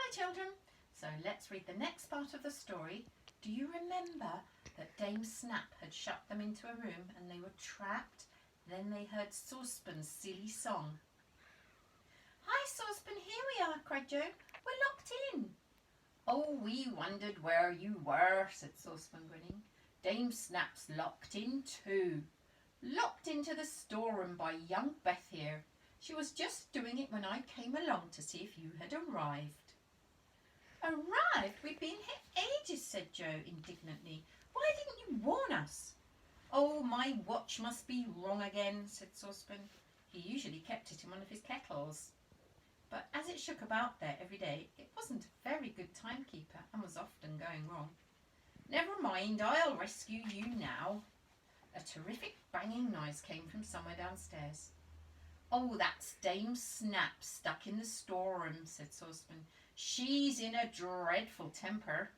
Hi children, so let's read the next part of the story. Do you remember that Dame Snap had shut them into a room and they were trapped? Then they heard Saucepan's silly song. Hi Saucepan, here we are, cried Joe. We're locked in. Oh, we wondered where you were, said Saucepan, grinning. Dame Snap's locked in too. Locked into the storeroom by young Beth here. She was just doing it when I came along to see if you had arrived. Arrived? We've been here ages, said Joe indignantly. Why didn't you warn us? Oh, my watch must be wrong again, said Saucepan. He usually kept it in one of his kettles. But as it shook about there every day, it wasn't a very good timekeeper and was often going wrong. Never mind, I'll rescue you now. A terrific banging noise came from somewhere downstairs. Oh, that's Dame Snap stuck in the storeroom, said Saucepan. She's in a dreadful temper.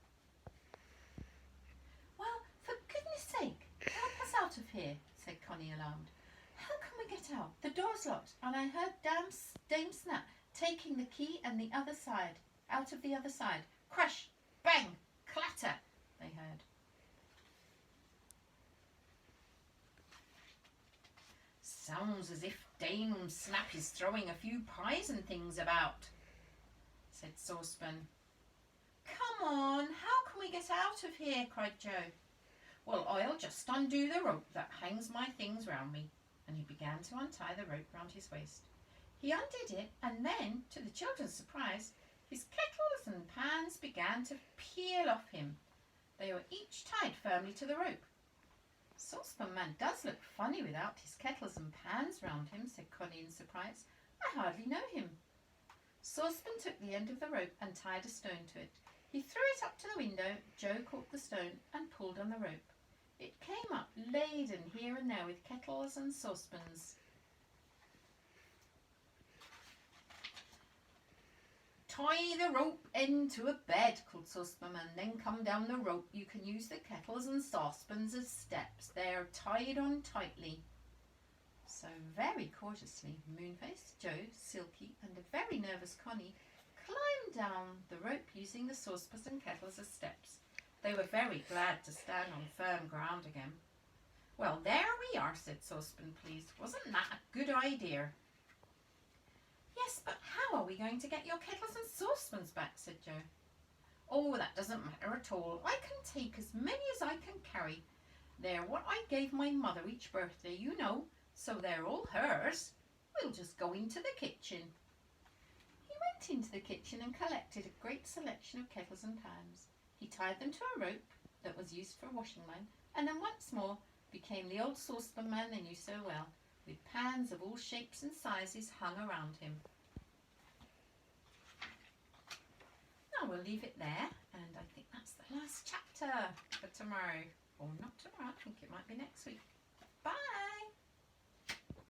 Well, for goodness sake, help us out of here, said Connie, alarmed. How can we get out? The door's locked, and I heard Dame Snap taking the key and the other side, out of the other side. Crash, bang, clatter, they heard. Sounds as if Dame Snap is throwing a few pies and things about, said Saucepan. Come on, how can we get out of here? Cried Joe. Well, I'll just undo the rope that hangs my things round me. And he began to untie the rope round his waist. He undid it, and then, to the children's surprise, his kettles and pans began to peel off him. They were each tied firmly to the rope. Saucepan Man does look funny without his kettles and pans round him, said Connie in surprise. I hardly know him. Saucepan took the end of the rope and tied a stone to it. He threw it up to the window. Joe caught the stone and pulled on the rope. It came up laden here and there with kettles and saucepans. Tie the rope end to a bed, called Saucepan Man. Then come down the rope. You can use the kettles and saucepans as steps. They are tied on tightly. So very cautiously, Moonface, Joe, Silky, and a very nervous Connie climbed down the rope using the saucepans and kettles as steps. They were very glad to stand on firm ground again. Well, there we are, said Saucepan, pleased. Wasn't that a good idea? Yes, but how are we going to get your kettles and saucepans back, said Joe. Oh, that doesn't matter at all. I can take as many as I can carry. They're what I gave my mother each birthday, you know, so they're all hers. We'll just go into the kitchen. He went into the kitchen and collected a great selection of kettles and pans. He tied them to a rope that was used for a washing line, and then once more became the old Saucepan Man they knew so well, with pans of all shapes and sizes hung around him. Now we'll leave it there, and I think that's the last chapter for tomorrow. Or not tomorrow, I think it might be next week.